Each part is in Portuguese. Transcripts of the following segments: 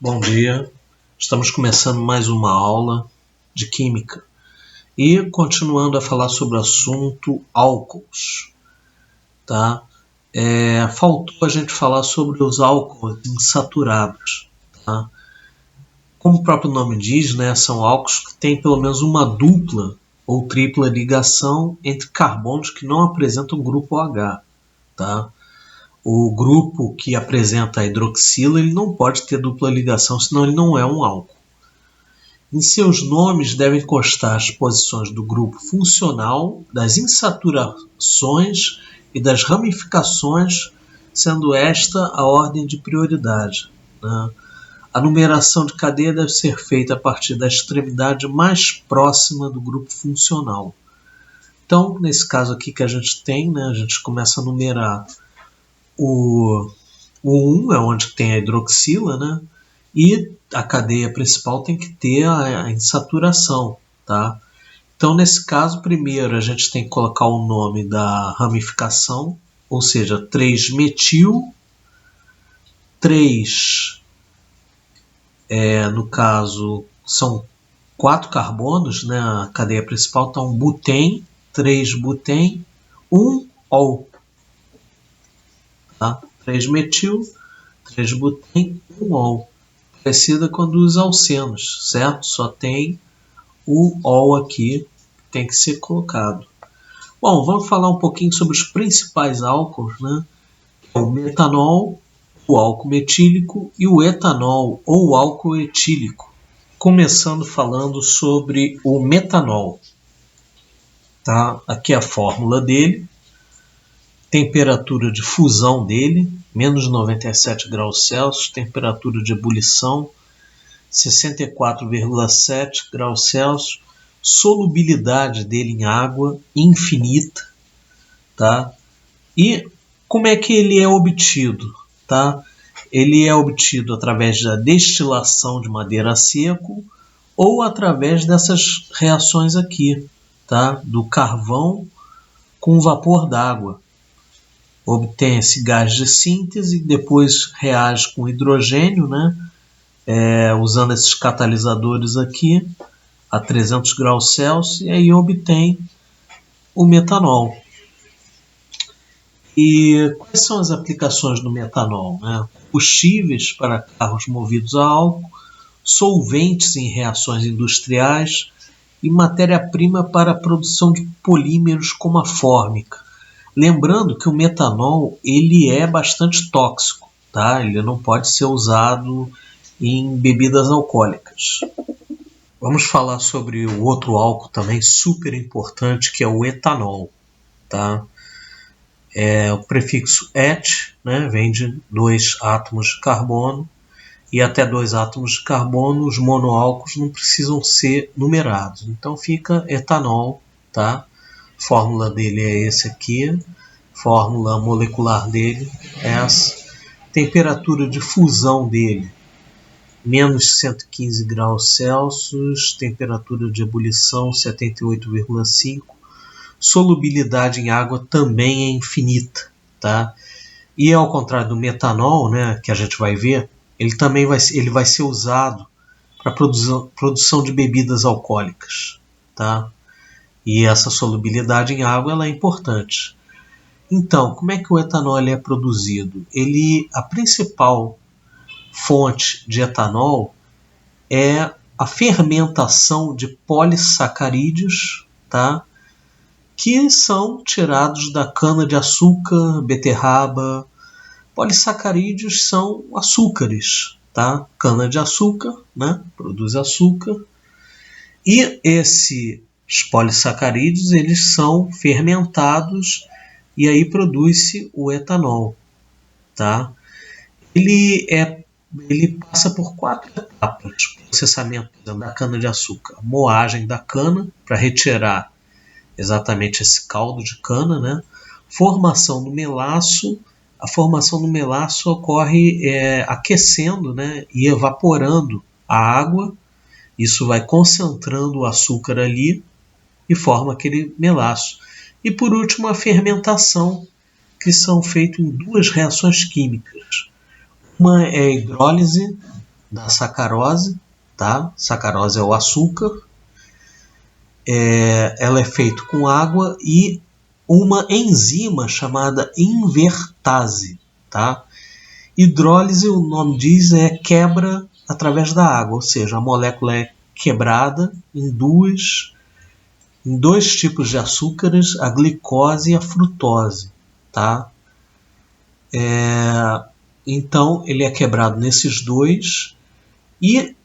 Bom dia, estamos começando mais uma aula de Química e continuando a falar sobre o assunto álcools, tá? Faltou a gente falar sobre os álcools insaturados, tá? Como o próprio nome diz, né, são álcools que têm pelo menos uma dupla ou tripla ligação entre carbonos que não apresentam grupo OH, tá? O grupo que apresenta a hidroxila ele não pode ter dupla ligação, senão ele não é um álcool. Em seus nomes devem constar as posições do grupo funcional, das insaturações e das ramificações, sendo esta a ordem de prioridade, né? A numeração de cadeia deve ser feita a partir da extremidade mais próxima do grupo funcional. Então, nesse caso aqui que a gente tem, né, a gente começa a numerar o 1 é onde tem a hidroxila, né? E a cadeia principal tem que ter a insaturação, tá? Então, nesse caso, primeiro a gente tem que colocar o nome da ramificação, ou seja, 3-metil, 3, no caso, são 4 carbonos, né? A cadeia principal está um butém, 3-butém, 1-ol, tá? 3-metil, 3-butém, 1-ol. Parecida com a dos alcenos, certo? Só tem o ol aqui, tem que ser colocado. Bom, vamos falar um pouquinho sobre os principais álcools, né? O metanol, o álcool metílico e o etanol ou álcool etílico. Começando falando sobre o metanol, tá? Aqui é a fórmula dele, temperatura de fusão dele, menos 97 graus Celsius, temperatura de ebulição, 64,7 graus Celsius, solubilidade dele em água infinita, tá? E como é que ele é obtido, tá? Ele é obtido através da destilação de madeira a seco ou através dessas reações aqui, tá? Do carvão com vapor d'água. Obtém esse gás de síntese e depois reage com hidrogênio, né? Usando esses catalisadores aqui a 300 graus Celsius e aí obtém o metanol. E quais são as aplicações do metanol, né? Combustíveis para carros movidos a álcool, solventes em reações industriais e matéria-prima para a produção de polímeros como a fórmica. Lembrando que o metanol ele é bastante tóxico, tá? Ele não pode ser usado em bebidas alcoólicas. Vamos falar sobre o outro álcool também super importante, que é o etanol, tá? O prefixo et, né, vem de 2 átomos de carbono, e até 2 átomos de carbono os monoálcools não precisam ser numerados. Então fica etanol, tá? A fórmula dele é esse aqui, fórmula molecular dele é essa, temperatura de fusão dele menos 115 graus Celsius, temperatura de ebulição 78,5, solubilidade em água também é infinita, tá? E ao contrário do metanol, né, que a gente vai ver, ele também vai ser usado para produção de bebidas alcoólicas, tá? E essa solubilidade em água ela é importante. Então, como é que o etanol é produzido? A principal fonte de etanol é a fermentação de polissacarídeos, tá? Que são tirados da cana-de-açúcar, beterraba. Polissacarídeos são açúcares, tá? Cana-de-açúcar, né? Produz açúcar. E esses polissacarídeos eles são fermentados e aí produz-se o etanol, tá? Ele passa por 4 etapas: processamento da cana-de-açúcar, moagem da cana para retirar exatamente esse caldo de cana, né? Formação do melaço. A formação do melaço ocorre aquecendo, né? E evaporando a água. Isso vai concentrando o açúcar ali e forma aquele melaço. E por último a fermentação, que são feitas em 2 reações químicas. Uma é a hidrólise da sacarose, tá? Sacarose é o açúcar. Ela é feita com água e uma enzima chamada invertase, tá? Hidrólise, o nome diz, é quebra através da água, ou seja, a molécula é quebrada em dois tipos de açúcares, a glicose e a frutose, tá? Então ele é quebrado nesses dois e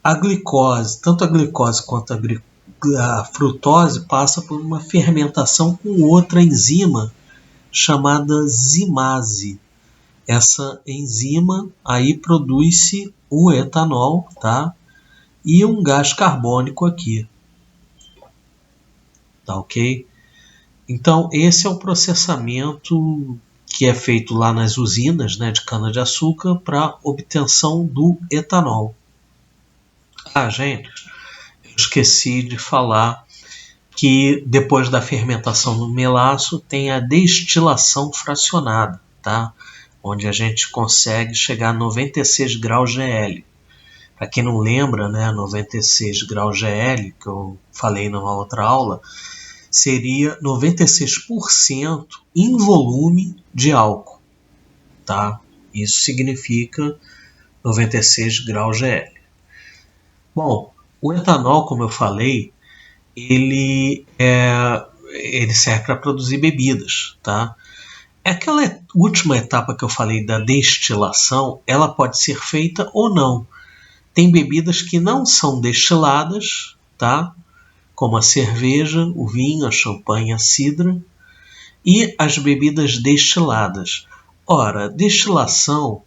a glicose, tanto a glicose quanto a frutose passa por uma fermentação com outra enzima chamada zimase. Essa enzima aí produz-se o etanol, tá? E um gás carbônico aqui, tá ok? Então esse é o processamento que é feito lá nas usinas, né, de cana-de-açúcar para obtenção do etanol. Ah, gente, eu esqueci de falar que depois da fermentação no melaço tem a destilação fracionada, tá? Onde a gente consegue chegar a 96 graus GL. Para quem não lembra, né, 96 graus GL, que eu falei numa outra aula, seria 96% em volume de álcool, tá? Isso significa 96 graus GL. Bom, o etanol, como eu falei, ele serve para produzir bebidas, tá? Aquela última etapa que eu falei da destilação, ela pode ser feita ou não. Tem bebidas que não são destiladas, tá? Como a cerveja, o vinho, a champanhe, a cidra, e as bebidas destiladas. Ora, destilação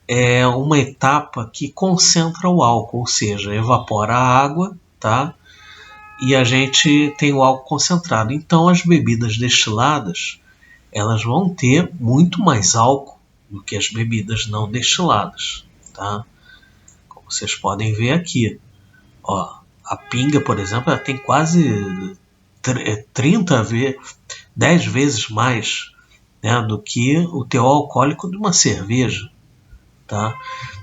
é uma etapa que concentra o álcool, ou seja, evapora a água, tá? E a gente tem o álcool concentrado. Então as bebidas destiladas, elas vão ter muito mais álcool do que as bebidas não destiladas, tá? Como vocês podem ver aqui, ó, a pinga, por exemplo, ela tem quase 10 vezes mais, né, do que o teor alcoólico de uma cerveja, tá?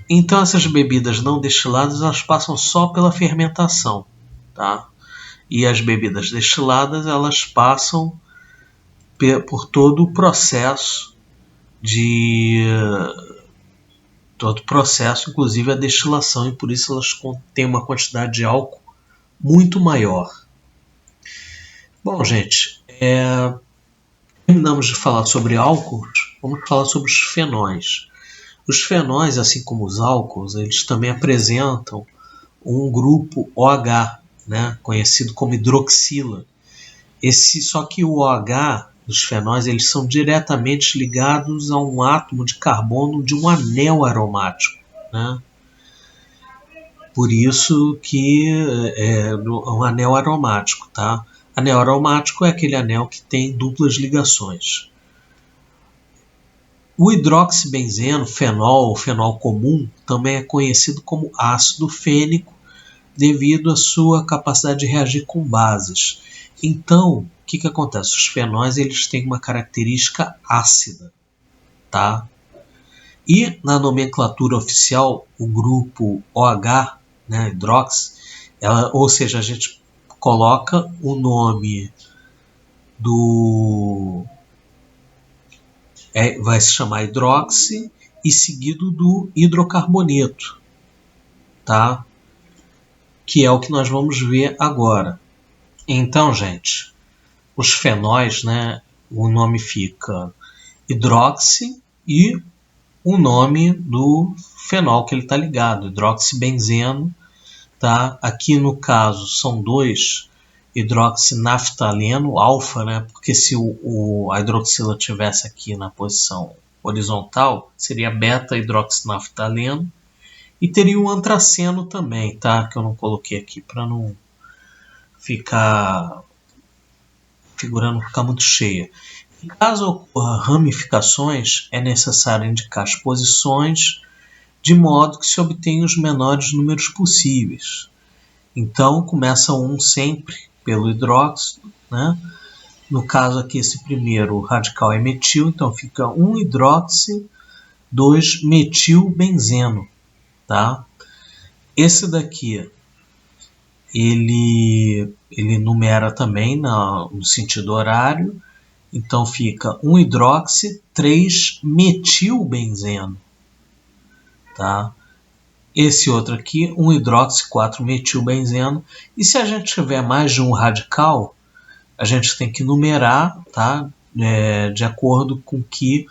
Então essas bebidas não destiladas, elas passam só pela fermentação, tá? E as bebidas destiladas, elas passam por todo o processo inclusive a destilação, e por isso elas têm uma quantidade de álcool muito maior. Bom, gente, terminamos de falar sobre álcools, vamos falar sobre os fenóis. Os fenóis, assim como os álcools, eles também apresentam um grupo OH, né, conhecido como hidroxila. Só que o OH dos fenóis, eles são diretamente ligados a um átomo de carbono de um anel aromático, né? Por isso que é um anel aromático, tá? Anel aromático é aquele anel que tem duplas ligações. O hidroxibenzeno, fenol comum, também é conhecido como ácido fênico devido à sua capacidade de reagir com bases. Então, o que acontece? Os fenóis, eles têm uma característica ácida, tá? E na nomenclatura oficial, o grupo OH, né, hidrox, ou seja, a gente coloca o nome vai se chamar hidroxi e seguido do hidrocarboneto, tá? Que é o que nós vamos ver agora. Então, gente, os fenóis, né, o nome fica hidroxi e o nome do fenol que ele está ligado, hidroxibenzeno, tá? Aqui no caso são dois, hidroxinaftaleno, alfa, né? Porque se a hidroxila tivesse aqui na posição horizontal, seria beta-hidroxinaftaleno, e teria o antraceno também, tá? Que eu não coloquei aqui para não ficar figura não ficar muito cheia. Em caso ocorra ramificações, é necessário indicar as posições de modo que se obtenha os menores números possíveis. Então, começa um sempre pelo hidróxido, né? No caso aqui, esse primeiro radical é metil, então fica 1 hidroxi, 2 metilbenzeno, tá? Esse daqui, ele numera também no sentido horário, então fica 1-hidroxi 3-metilbenzeno, tá? Esse outro aqui, 1-hidroxi 4-metilbenzeno, e se a gente tiver mais de um radical, a gente tem que numerar, tá? De acordo com que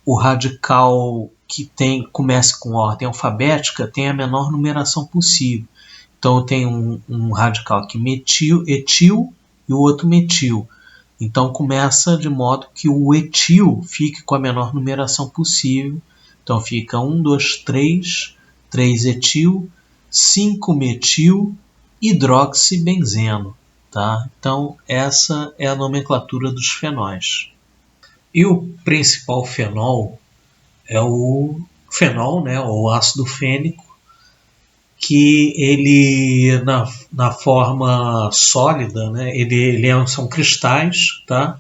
o radical que comece com ordem alfabética tem a menor numeração possível. Então eu tenho um radical aqui etil e o outro metil. Então começa de modo que o etil fique com a menor numeração possível. Então fica 1, 2, 3, 3 etil, 5 metil, hidroxibenzeno. Tá? Então essa é a nomenclatura dos fenóis. E o principal fenol é o fenol, né, ou ácido fênico, que ele na forma sólida, né, são cristais, tá?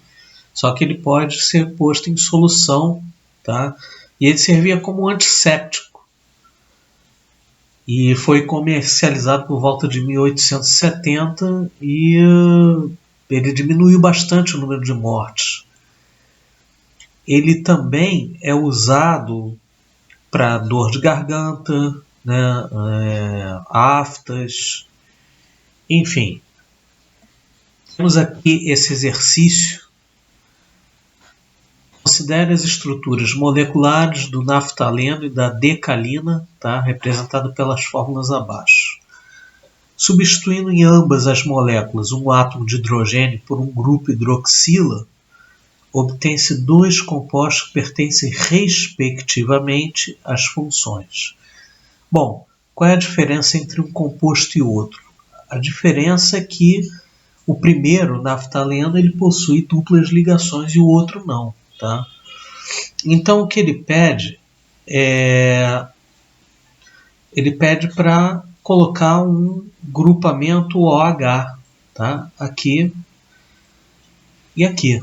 Só que ele pode ser posto em solução, tá? E ele servia como antisséptico. E foi comercializado por volta de 1870 e ele diminuiu bastante o número de mortes. Ele também é usado para dor de garganta, né, aftas, enfim. Temos aqui esse exercício. Considere as estruturas moleculares do naftaleno e da decalina, tá, representado pelas fórmulas abaixo. Substituindo em ambas as moléculas um átomo de hidrogênio por um grupo hidroxila, obtém-se dois compostos que pertencem respectivamente às funções. Bom, qual é a diferença entre um composto e outro? A diferença é que o primeiro, naftaleno, ele possui duplas ligações e o outro não. Tá? Então o que ele pede para colocar um grupamento OH, tá? Aqui e aqui.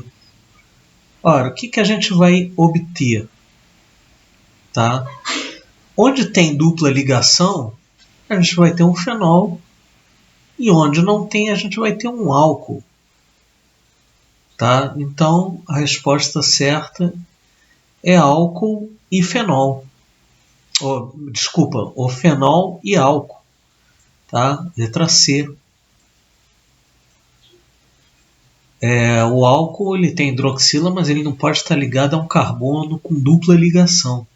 Ora, o que a gente vai obter? Tá? Onde tem dupla ligação, a gente vai ter um fenol, e onde não tem, a gente vai ter um álcool. Tá? Então, a resposta certa é álcool e fenol. O fenol e álcool. Tá? Letra C. O álcool ele tem hidroxila, mas ele não pode estar ligado a um carbono com dupla ligação.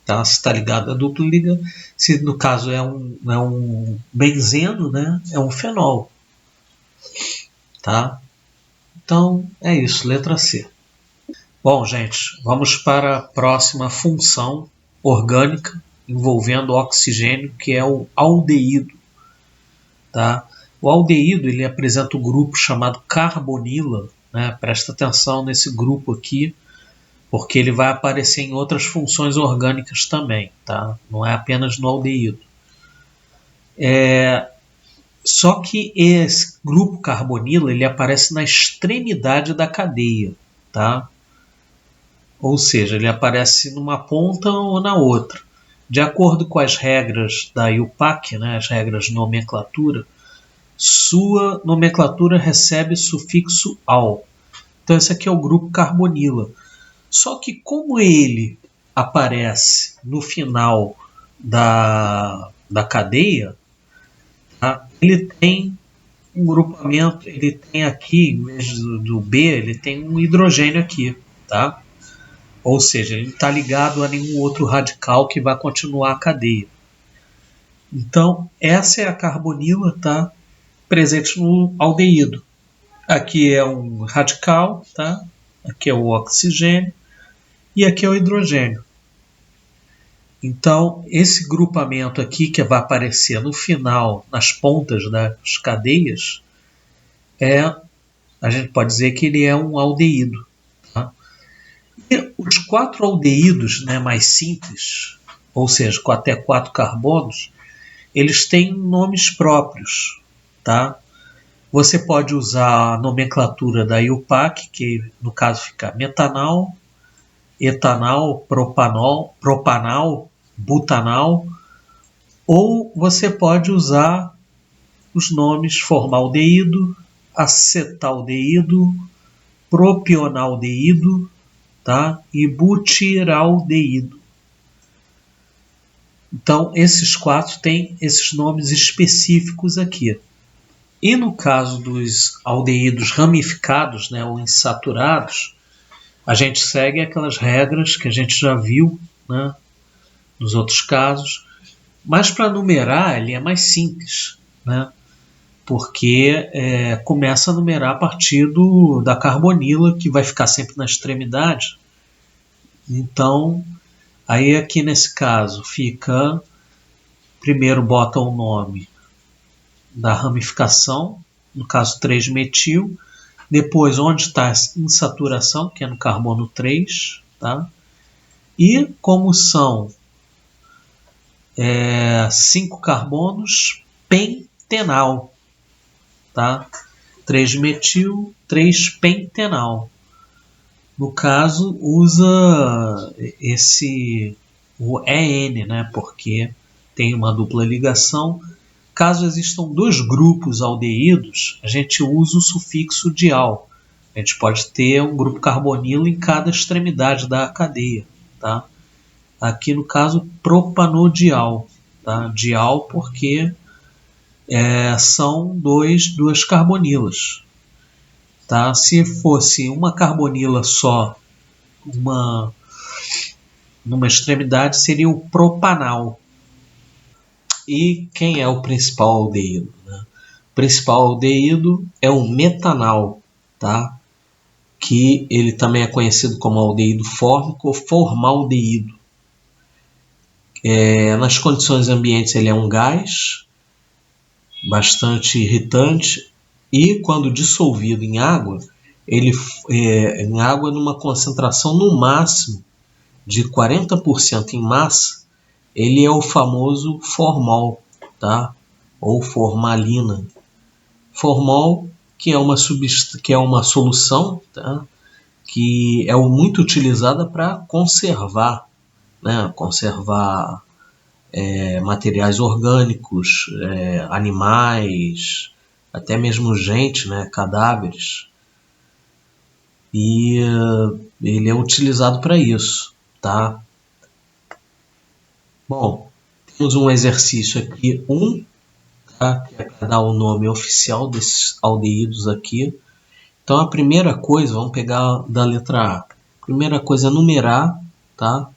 Tá? Se está ligado a dupla ligação, se no caso é um benzeno, né? É um fenol. Tá? Então é isso, letra C. Bom, gente, vamos para a próxima função orgânica envolvendo oxigênio, que é o aldeído. Tá? O aldeído ele apresenta um grupo chamado carbonila, né? Presta atenção nesse grupo aqui, porque ele vai aparecer em outras funções orgânicas também, tá? Não é apenas no aldeído. Só que esse grupo carbonila ele aparece na extremidade da cadeia, tá? Ou seja, ele aparece numa ponta ou na outra. De acordo com as regras da IUPAC, né, as regras de nomenclatura, sua nomenclatura recebe sufixo -al. Então esse aqui é o grupo carbonila. Só que como ele aparece no final da cadeia, tá, ele tem um grupamento, ele tem aqui, em vez do B, ele tem um hidrogênio aqui, tá? Ou seja, ele não está ligado a nenhum outro radical que vai continuar a cadeia. Então, essa é a carbonila, tá? Presente no aldeído. Aqui é um radical, tá? Aqui é o oxigênio e aqui é o hidrogênio. Então, esse grupamento aqui que vai aparecer no final, nas pontas das cadeias, a gente pode dizer que ele é um aldeído. Tá? E os 4 aldeídos, né, mais simples, ou seja, com até 4 carbonos, eles têm nomes próprios. Tá? Você pode usar a nomenclatura da IUPAC, que no caso fica metanal, etanal, propanal, butanal, Ou você pode usar os nomes formaldeído, acetaldeído, propionaldeído, tá? E butiraldeído. Então, esses 4 têm esses nomes específicos aqui. E no caso dos aldeídos ramificados, né, ou insaturados, a gente segue aquelas regras que a gente já viu, né, nos outros casos. Mas para numerar, ele é mais simples, né? Porque começa a numerar a partir da carbonila, que vai ficar sempre na extremidade. Então, aí aqui nesse caso, primeiro bota o nome da ramificação, no caso 3-metil, depois onde está a insaturação, que é no carbono 3, tá? E como são 5 carbonos, pentenal, tá? 3-metil, 3-pentenal. No caso, usa o EN, né? Porque tem uma dupla ligação. Caso existam 2 grupos aldeídos, a gente usa o sufixo dial. A gente pode ter um grupo carbonilo em cada extremidade da cadeia, tá? Aqui no caso, propanodial, tá? Dial porque são duas carbonilas, tá? Se fosse uma carbonila só, numa extremidade, seria o propanal. E quem é o principal aldeído, né? O principal aldeído é o metanal, tá? Que ele também é conhecido como aldeído fórmico ou formaldeído. Nas condições ambientes ele é um gás bastante irritante e quando dissolvido em água, em água numa concentração no máximo de 40% em massa, ele é o famoso formol, tá? Ou formalina. Formol, que é uma solução, tá? Que é muito utilizada para conservar, né? Conservar materiais orgânicos, animais, até mesmo gente, né? Cadáveres. E ele é utilizado para isso, tá? Bom, temos um exercício aqui, tá? Que é para dar o nome oficial desses aldeídos aqui. Então a primeira coisa, vamos pegar da letra A. A primeira coisa é numerar, tá?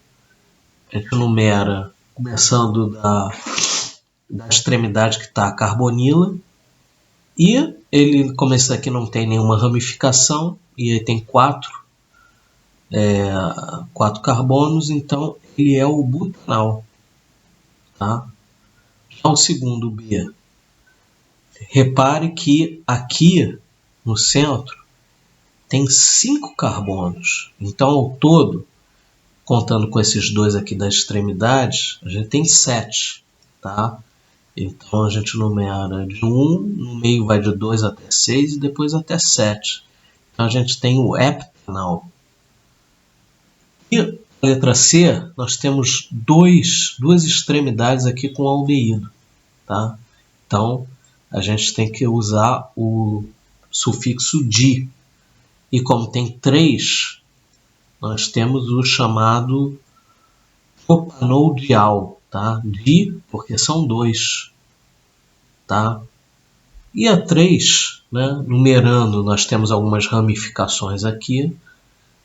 A gente numera começando da extremidade que está a carbonila. E ele, como esse aqui não tem nenhuma ramificação, e ele tem 4 carbonos, então ele é o butanal, tá? Já o segundo B. Repare que aqui no centro tem 5 carbonos. Então, ao todo, contando com esses 2 aqui das extremidades, a gente tem 7, tá? Então a gente numera de 1, no meio vai de 2 até 6 e depois até 7. Então a gente tem o heptanal. E na letra C, nós temos duas extremidades aqui com aldeído, tá? Então a gente tem que usar o sufixo di. E como tem 3, nós temos o chamado propanodial, tá? Di, porque são 2, tá? E a 3, né? Numerando, nós temos algumas ramificações aqui.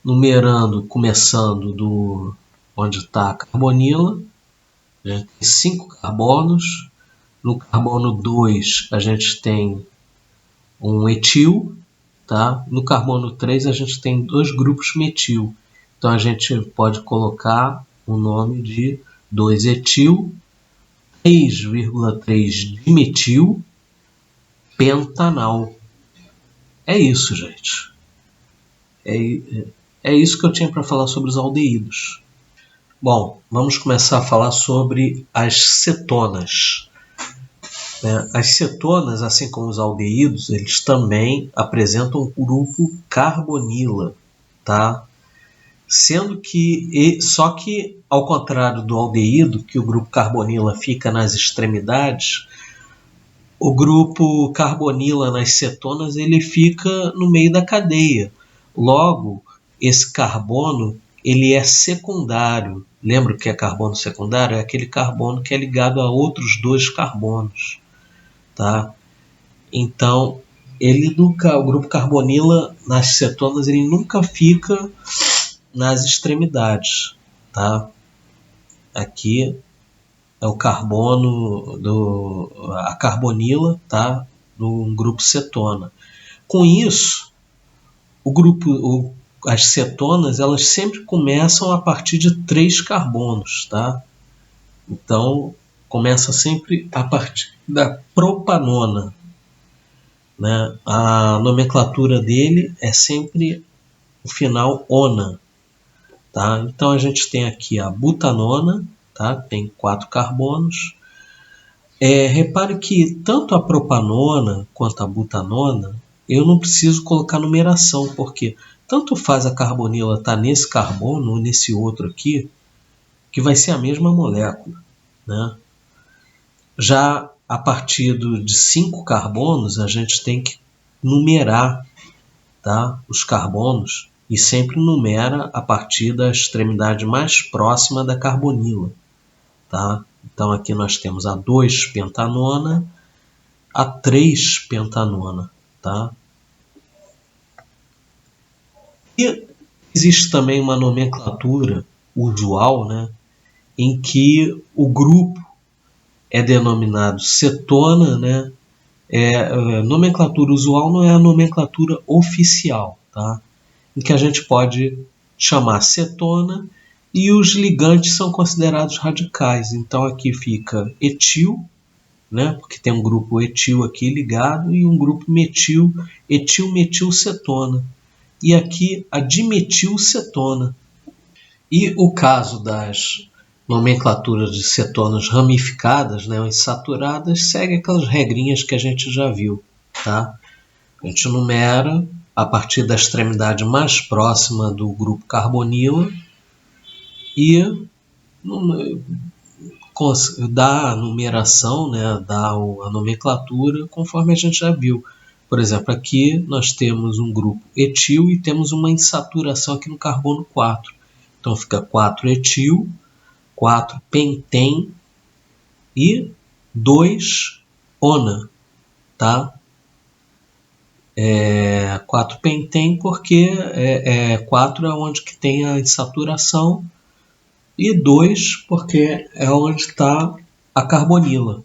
Numerando, começando onde está a carbonila, a gente tem 5 carbonos. No carbono 2, a gente tem um etil, tá? No carbono 3, a gente tem 2 grupos metil. Então a gente pode colocar o nome de 2-etil, 3,3 dimetil, pentanal. É isso, gente. É isso que eu tinha para falar sobre os aldeídos. Bom, vamos começar a falar sobre as cetonas. As cetonas, assim como os aldeídos, eles também apresentam o grupo carbonila, tá? Sendo que, só que, ao contrário do aldeído, que o grupo carbonila fica nas extremidades, o grupo carbonila nas cetonas ele fica no meio da cadeia. Logo, esse carbono ele é secundário. Lembra o que é carbono secundário? É aquele carbono que é ligado a outros dois carbonos. Tá? Então, o grupo carbonila nas cetonas ele nunca fica nas extremidades, tá? Aqui é o carbono a carbonila, tá? Do grupo cetona. Com isso, as cetonas elas sempre começam a partir de 3 carbonos, tá? Então começa sempre a partir da propanona, né? A nomenclatura dele é sempre o final ona. Tá? Então a gente tem aqui a butanona, tá? Tem 4 carbonos. Repare que tanto a propanona quanto a butanona eu não preciso colocar numeração, porque tanto faz a carbonila estar nesse carbono ou nesse outro aqui, que vai ser a mesma molécula. Né? Já a partir de 5 carbonos, a gente tem que numerar, tá? Os carbonos e sempre numera a partir da extremidade mais próxima da carbonila. Tá? Então aqui nós temos a 2-pentanona, a 3-pentanona. Tá? E existe também uma nomenclatura usual, né, em que o grupo é denominado cetona, né? Nomenclatura usual não é a nomenclatura oficial, tá? Em que a gente pode chamar cetona e os ligantes são considerados radicais. Então aqui fica etil, né? Porque tem um grupo etil aqui ligado e um grupo metil, etilmetilcetona. E aqui a dimetilcetona. E o caso das nomenclaturas de cetonas ramificadas, né, ou insaturadas, segue aquelas regrinhas que a gente já viu. Tá? A gente numera a partir da extremidade mais próxima do grupo carbonila e dá a numeração, né, dá a nomenclatura conforme a gente já viu. Por exemplo, aqui nós temos um grupo etil e temos uma insaturação aqui no carbono 4. Então fica 4-etil, 4-penten e 2-ona. Tá? 4-penten porque 4 é onde que tem a insaturação e 2 porque é onde está a carbonila.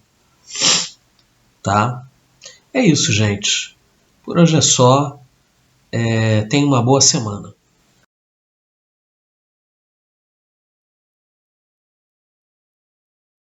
Tá? É isso, gente. Por hoje é só. Tenha uma boa semana.